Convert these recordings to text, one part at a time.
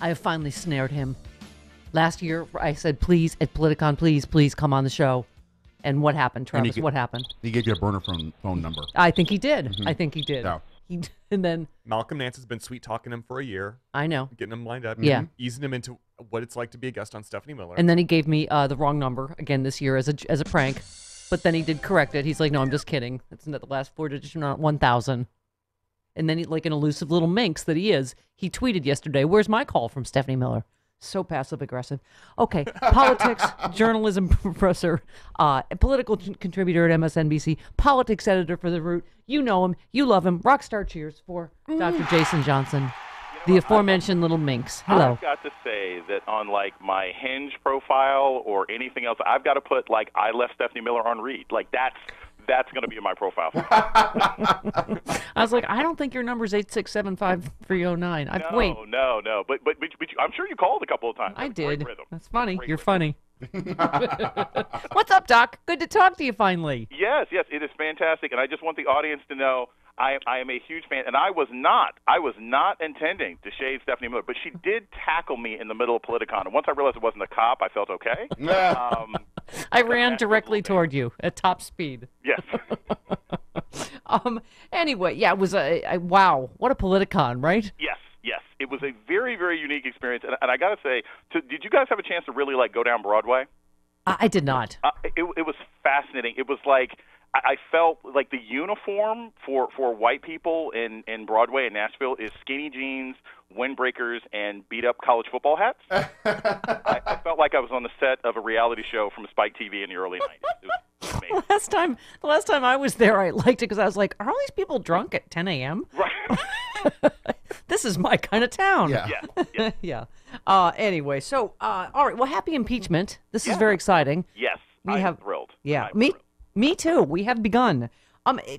I have finally snared him. Last year, I said, please, at Politicon, please come on the show. And what happened, Travis? What happened? He gave you a burner phone number. I think he did. I think he did. Yeah. And then Malcolm Nance has been sweet talking him for a year. I know. Getting him lined up. Yeah. Easing him into what it's like to be a guest on Stephanie Miller. And then he gave me the wrong number again this year as a prank. But then he did correct it. He's like, no, I'm just kidding. It's not the last 4 digits, not 1,000. And then he, like an elusive little minx that he is, he tweeted yesterday, where's my call from Stephanie Miller? So passive-aggressive. Okay, politics, journalism professor, political contributor at MSNBC, politics editor for The Root. You know him. You love him. Rockstar cheers for Dr. Jason Johnson, the aforementioned little minx. Hello. I've got to say that on, like, my Hinge profile or anything else, I've got to put, like, I left Stephanie Miller on read. Like, that's going to be in my profile. I was like, I don't think your number's 8675309. Wait. No. But I'm sure you called a couple of times. I That's did. Great rhythm. That's funny. Great You're rhythm. funny. What's up, Doc? Good to talk to you finally. Yes, it is fantastic, and I just want the audience to know I am a huge fan, and I was not intending to shade Stephanie Miller, but she did tackle me in the middle of Politicon, and once I realized it wasn't a cop, I felt okay. I ran directly toward you at top speed. Yes. Anyway, yeah, it was wow, what a Politicon, right? Yes. It was a very, very unique experience, and I got to say, did you guys have a chance to really, like, go down Broadway? I did not. It was fascinating. It was like, I felt like the uniform for white people in Broadway in Nashville is skinny jeans, windbreakers, and beat-up college football hats. I felt like I was on the set of a reality show from Spike TV in the early 90s. It was amazing. The last time I was there, I liked it because I was like, are all these people drunk at 10 a.m.? Right. This is my kind of town. Yeah. Yeah. Yeah. Anyway, so, all right, well, happy impeachment. This is very exciting. Yes. I'm thrilled. Yeah. I'm thrilled. Me too. We have begun.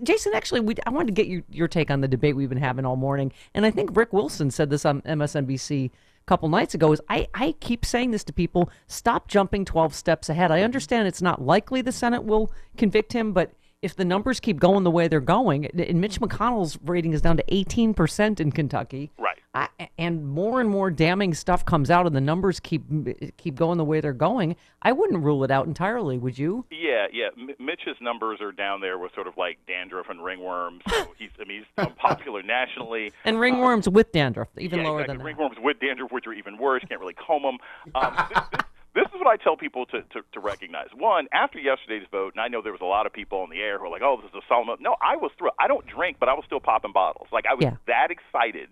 Jason, actually, I wanted to get your take on the debate we've been having all morning. And I think Rick Wilson said this on MSNBC a couple nights ago, is I keep saying this to people, stop jumping 12 steps ahead. I understand it's not likely the Senate will convict him, but if the numbers keep going the way they're going, and Mitch McConnell's rating is down to 18% in Kentucky. Right. And more damning stuff comes out, and the numbers keep going the way they're going. I wouldn't rule it out entirely, would you? Yeah. Mitch's numbers are down there with sort of like dandruff and ringworms. So he's unpopular nationally. And ringworms with dandruff, even lower exactly. than that. Ringworms with dandruff, which are even worse. Can't really comb them. This is what I tell people to recognize. One, after yesterday's vote, and I know there was a lot of people on the air who were like, oh, this is a solemn vote. No, I was thrilled. I don't drink, but I was still popping bottles. Like, I was that excited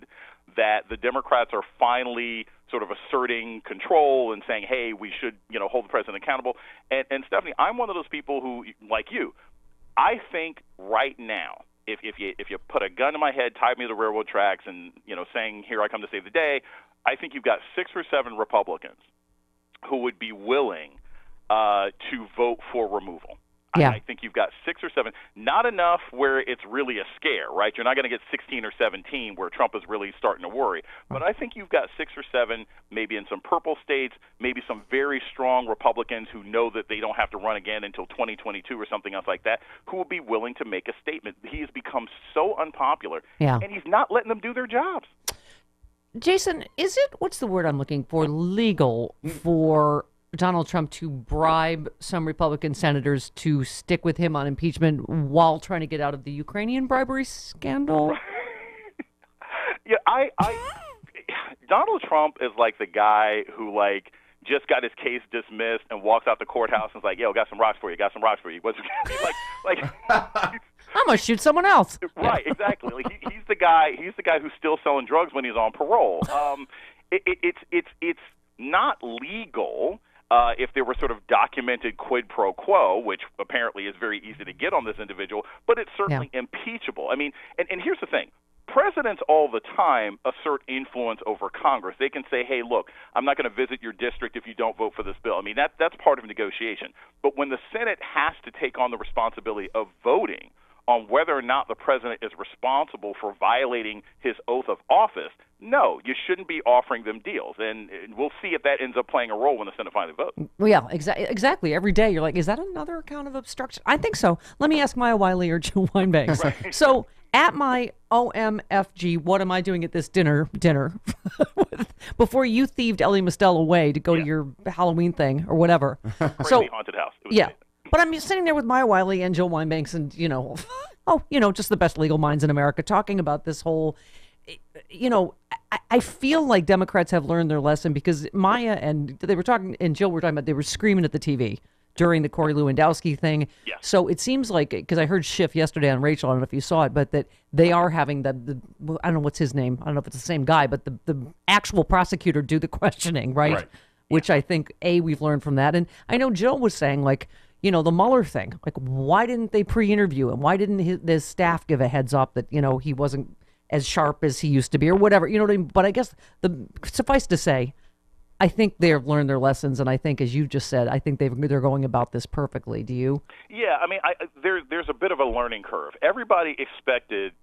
that the Democrats are finally sort of asserting control and saying, hey, we should, hold the president accountable. And Stephanie, I'm one of those people who, like you, I think right now, if you put a gun to my head, tied me to the railroad tracks, and, saying, here I come to save the day, I think you've got 6 or 7 Republicans who would be willing to vote for removal. Yeah. I think you've got 6 or 7, not enough where it's really a scare, right? You're not going to get 16 or 17 where Trump is really starting to worry. But I think you've got 6 or 7, maybe in some purple states, maybe some very strong Republicans who know that they don't have to run again until 2022 or something else like that, who will be willing to make a statement. He has become so unpopular, and he's not letting them do their jobs. Jason, is it, what's the word I'm looking for, legal for Donald Trump to bribe some Republican senators to stick with him on impeachment while trying to get out of the Ukrainian bribery scandal? Yeah, Donald Trump is like the guy who, like, just got his case dismissed and walks out the courthouse and is like, yo, got some rocks for you. What's like I'm gonna shoot someone else. Right, exactly. Like, he's the guy who's still selling drugs when he's on parole. It's not legal. If there were sort of documented quid pro quo, which apparently is very easy to get on this individual, but it's certainly impeachable. I mean, and here's the thing. Presidents all the time assert influence over Congress. They can say, hey, look, I'm not going to visit your district if you don't vote for this bill. I mean, that's part of negotiation. But when the Senate has to take on the responsibility of voting on whether or not the president is responsible for violating his oath of office, no, you shouldn't be offering them deals. And we'll see if that ends up playing a role when the Senate finally votes. Well, yeah, exactly. Every day you're like, is that another account of obstruction? I think so. Let me ask Maya Wiley or Joe Weinbanks. Right. So at my OMFG, what am I doing at this dinner before you thieved Ellie Mustel away to go to your Halloween thing or whatever. Crazy haunted house. It was yeah. amazing. But I'm just sitting there with Maya Wiley and Jill Wine-Banks and, just the best legal minds in America talking about this whole, I feel like Democrats have learned their lesson because Maya and they were talking, and Jill were talking about, they were screaming at the TV during the Corey Lewandowski thing. Yes. So it seems like, because I heard Schiff yesterday on Rachel, I don't know if you saw it, but that they are having I don't know what's his name. I don't know if it's the same guy, but the actual prosecutor do the questioning, right? Which I think, we've learned from that. And I know Jill was saying, like, the Mueller thing, like, why didn't they pre-interview him? Why didn't his staff give a heads up that, he wasn't as sharp as he used to be or whatever? You know what I mean? But I guess suffice to say, I think they've learned their lessons, and I think, as you just said, I think they're going about this perfectly. Do you? Yeah, I mean, there's a bit of a learning curve. Everybody expected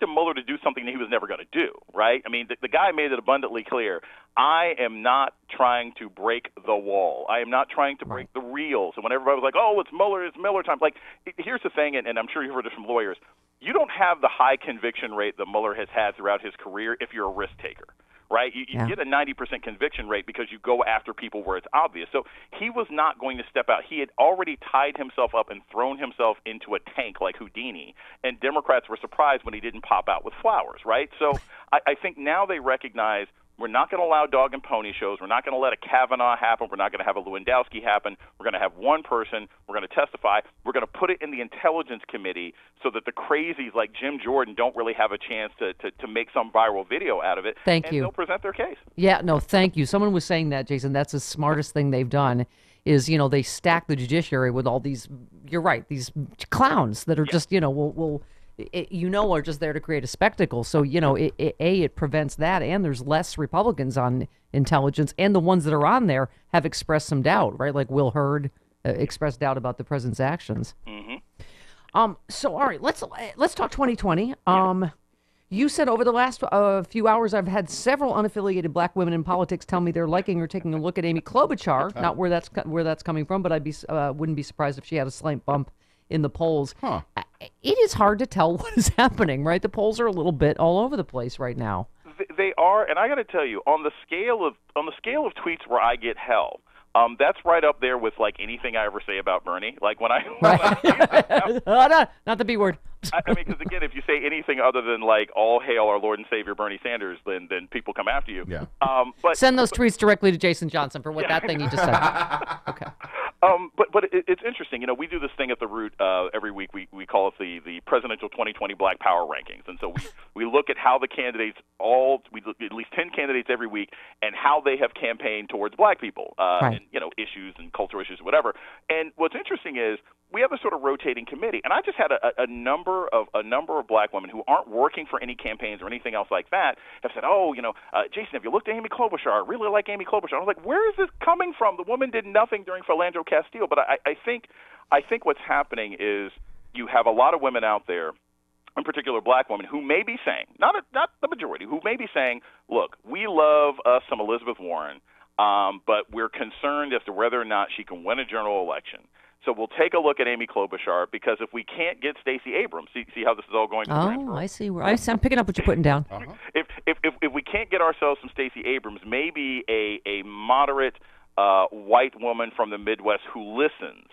Mueller to do something that he was never going to do, right? I mean, the guy made it abundantly clear. I am not trying to break the wall. I am not trying to break the reels. And when everybody was like, oh, it's Mueller time. Like, here's the thing, and I'm sure you've heard this from lawyers. You don't have the high conviction rate that Mueller has had throughout his career if you're a risk taker. Right? You get a 90% conviction rate because you go after people where it's obvious. So he was not going to step out. He had already tied himself up and thrown himself into a tank like Houdini, and Democrats were surprised when he didn't pop out with flowers, right? So I think now they recognize we're not going to allow dog and pony shows. We're not going to let a Kavanaugh happen. We're not going to have a Lewandowski happen. We're going to have one person. We're going to testify. We're going to put it in the Intelligence Committee so that the crazies like Jim Jordan don't really have a chance to make some viral video out of it. Thank you. And they'll present their case. Yeah, no, thank you. Someone was saying that, Jason. That's the smartest thing they've done is, they stack the judiciary with all these, you're right, these clowns that are just, are just there to create a spectacle. So, it prevents that, and there's less Republicans on intelligence, and the ones that are on there have expressed some doubt, right? Like Will Hurd expressed doubt about the president's actions. Mm-hmm. So, all right, let's talk 2020. You said over the last few hours, I've had several unaffiliated black women in politics tell me they're liking or taking a look at Amy Klobuchar. Not where that's coming from, but wouldn't be surprised if she had a slight bump in the polls. It is hard to tell what is happening, right? The polls are a little bit all over the place right now. They are, and I got to tell you, on the scale of tweets where I get hell, that's right up there with like anything I ever say about Bernie. Like when not the B word. I mean, because again, if you say anything other than like "All hail our Lord and Savior Bernie Sanders," then people come after you. Yeah. But send those tweets directly to Jason Johnson for that thing you just said. Okay. But it's interesting. We do this thing at the Root every week. We call it the Presidential 2020 Black Power Rankings, and so we look at how the candidates we look at least 10 candidates every week and how they have campaigned towards black people and issues and cultural issues, whatever. And what's interesting is we have a sort of rotating committee, and I just had a number of black women who aren't working for any campaigns or anything else like that have said, Jason, have you looked at Amy Klobuchar? I really like Amy Klobuchar. I was like, where is this coming from? The woman did nothing during Philando Castile. But I think what's happening is you have a lot of women out there, in particular black women, who may be saying, not the majority, who may be saying, look, we love us some Elizabeth Warren, but we're concerned as to whether or not she can win a general election. So we'll take a look at Amy Klobuchar, because if we can't get Stacey Abrams, see how this is all going to transfer? I see. I'm picking up what you're putting down. If we can't get ourselves some Stacey Abrams, maybe a moderate white woman from the Midwest who listens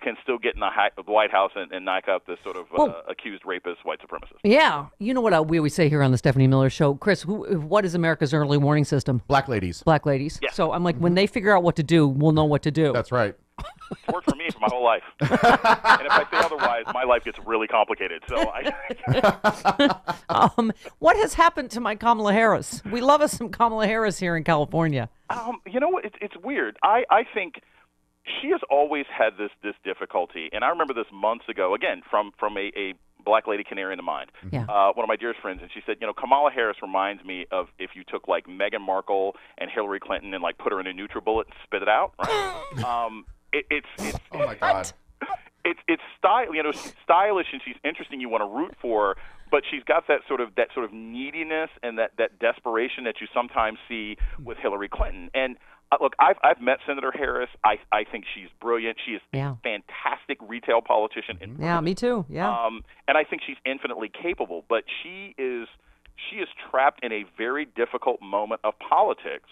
can still get in the White House and knock out this sort of accused rapist white supremacist. Yeah. You know what we always say here on the Stephanie Miller Show? Chris, what is America's early warning system? Black ladies. Black ladies. Yeah. So I'm like, when they figure out what to do, we'll know what to do. That's right. It's worked for me for my whole life. And if I say otherwise, my life gets really complicated. So what has happened to my Kamala Harris? We love us some Kamala Harris here in California. You know what? It's weird. I think she has always had this difficulty, and I remember this months ago, again, from a black lady canary in the mind. Yeah. One of my dearest friends, and she said, Kamala Harris reminds me of if you took like Meghan Markle and Hillary Clinton and like put her in a NutriBullet and spit it out. Right? It's oh my God. It's style. She's stylish and she's interesting. You want to root for her, but she's got that sort of neediness and that desperation that you sometimes see with Hillary Clinton. And Look, I've met Senator Harris. I think she's brilliant. She is Yeah. a fantastic retail politician. Yeah, me too. Yeah. And I think she's infinitely capable. But she is trapped in a very difficult moment of politics,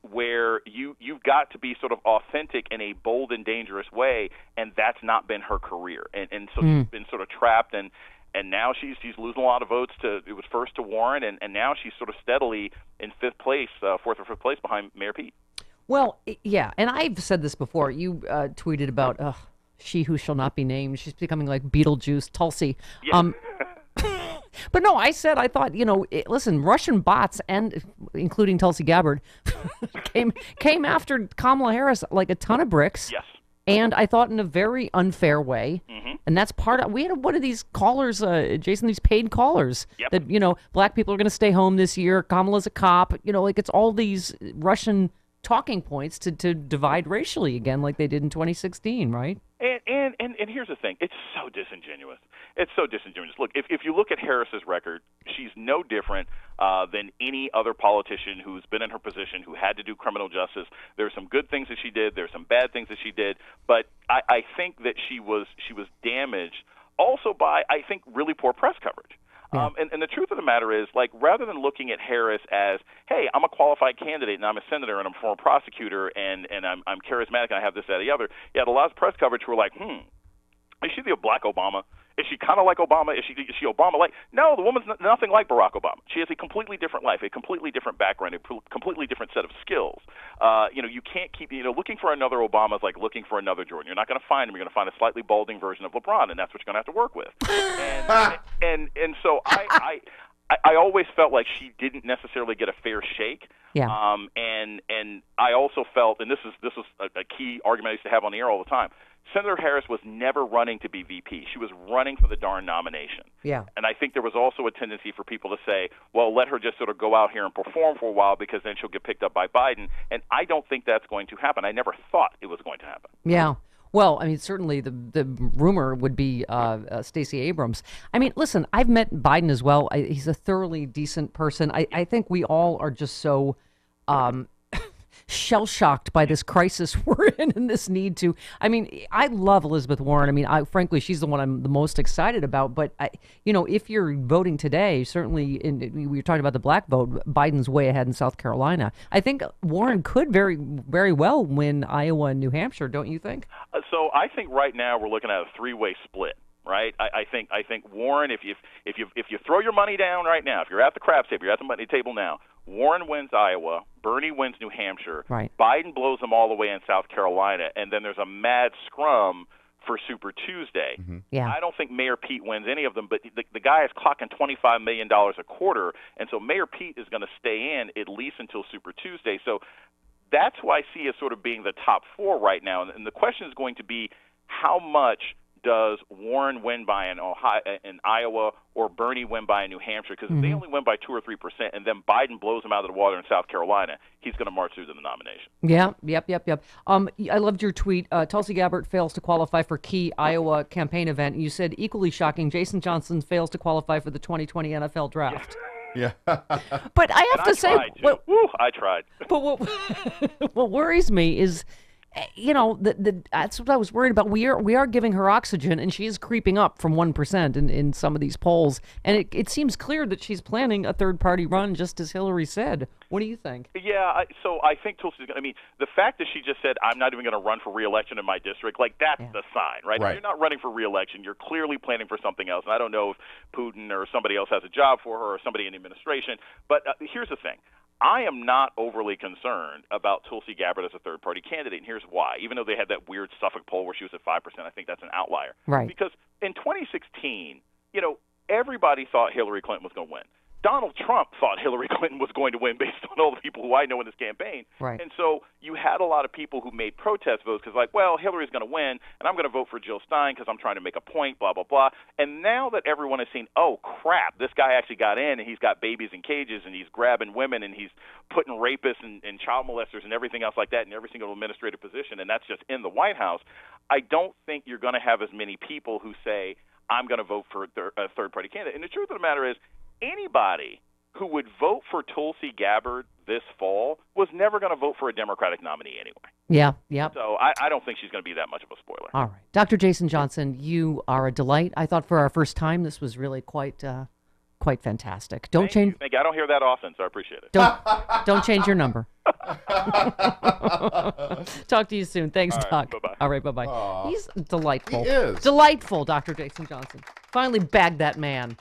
where you've got to be sort of authentic in a bold and dangerous way, and that's not been her career. And so she's been sort of trapped, and now she's losing a lot of votes it was first to Warren, and now she's sort of steadily in fourth or fifth place behind Mayor Pete. Well, yeah, and I've said this before. You tweeted about she who shall not be named. She's becoming like Beetlejuice, Tulsi. Yeah. But no, I thought, listen, Russian bots, and including Tulsi Gabbard, came after Kamala Harris like a ton of bricks. Yes. And I thought in a very unfair way. Mm-hmm. And that's we had one of these callers, Jason, these paid callers that, black people are going to stay home this year. Kamala's a cop. It's all these Russian talking points to divide racially again, like they did in 2016, right? And here's the thing. It's so disingenuous. It's so disingenuous. Look, if you look at Harris's record, she's no different than any other politician who's been in her position who had to do criminal justice. There's some good things that she did. There's some bad things that she did. But I think that she was damaged also by, I think, really poor press coverage. Yeah. And the truth of the matter is, like, rather than looking at Harris as, hey, I'm a qualified candidate and I'm a senator and I'm a former prosecutor and I'm charismatic and I have this, that, and the other, you had a lot of press coverage who were like, is she the Black Obama? Is she kind of like Obama? Is she Obama-like? No, the woman's nothing like Barack Obama. She has a completely different life, a completely different background, a completely different set of skills. You can't keep, looking for another Obama is like looking for another Jordan. You're not going to find him. You're going to find a slightly balding version of LeBron, and that's what you're going to have to work with. And so I always felt like she didn't necessarily get a fair shake. Yeah. And I also felt, and this is a key argument I used to have on the air all the time, Senator Harris was never running to be VP. She was running for the darn nomination. Yeah. And I think there was also a tendency for people to say, well, let her just sort of go out here and perform for a while because then she'll get picked up by Biden. And I don't think that's going to happen. I never thought it was going to happen. Yeah. Well, I mean, certainly the rumor would be Stacey Abrams. I mean, listen, I've met Biden as well. He's a thoroughly decent person. I think we all are just so shell-shocked by this crisis we're in and this need to. I mean, I love Elizabeth Warren. I mean, frankly, she's the one I'm the most excited about. But, if you're voting today, certainly, we were talking about the black vote, Biden's way ahead in South Carolina. I think Warren could very, very well win Iowa and New Hampshire, don't you think? So I think right now we're looking at a three-way split. Right, I think Warren. If you throw your money down right now, if you're at the craps table, you're at the money table now. Warren wins Iowa, Bernie wins New Hampshire, right. Biden blows them all the way in South Carolina, and then there's a mad scrum for Super Tuesday. Mm-hmm. Yeah. I don't think Mayor Pete wins any of them, but the guy is clocking $25 million a quarter, and so Mayor Pete is going to stay in at least until Super Tuesday. So that's who I see as sort of being the top four right now, and the question is going to be how much does Warren win by in Iowa or Bernie win by in New Hampshire? Because if they only win by 2 or 3%, and then Biden blows them out of the water in South Carolina, he's going to march through to the nomination. Yeah, yep. I loved your tweet. Tulsi Gabbard fails to qualify for key Iowa campaign event. You said equally shocking, Jason Johnson fails to qualify for the 2020 NFL draft. Yeah. But I have to say, I tried. But what worries me is, that's what I was worried about. We are giving her oxygen, and she is creeping up from 1% in some of these polls. And it seems clear that she's planning a third-party run, just as Hillary said. What do you think? Yeah, so I think Tulsi's going to, the fact that she just said, I'm not even going to run for re-election in my district, that's the sign, right? If you're not running for re-election, you're clearly planning for something else. And I don't know if Putin or somebody else has a job for her or somebody in the administration. But here's the thing. I am not overly concerned about Tulsi Gabbard as a third-party candidate, and here's why. Even though they had that weird Suffolk poll where she was at 5%, I think that's an outlier. Right. Because in 2016, everybody thought Hillary Clinton was going to win. Donald Trump thought Hillary Clinton was going to win based on all the people who I know in this campaign. Right. And so you had a lot of people who made protest votes because, Hillary's going to win, and I'm going to vote for Jill Stein because I'm trying to make a point, blah, blah, blah. And now that everyone has seen, oh, crap, this guy actually got in, and he's got babies in cages, and he's grabbing women, and he's putting rapists and child molesters and everything else like that in every single administrative position, and that's just in the White House, I don't think you're going to have as many people who say, I'm going to vote for a third-party candidate. And the truth of the matter is, anybody who would vote for Tulsi Gabbard this fall was never going to vote for a Democratic nominee anyway. Yeah, yep. So I don't think she's going to be that much of a spoiler. All right. Dr. Jason Johnson, you are a delight. I thought for our first time this was really quite fantastic. Don't change. Thank you. I don't hear that often, so I appreciate it. Don't change your number. Talk to you soon. Thanks, All Doc. right, bye-bye. All right, bye-bye. He's delightful. He is. Delightful, Dr. Jason Johnson. Finally bagged that man.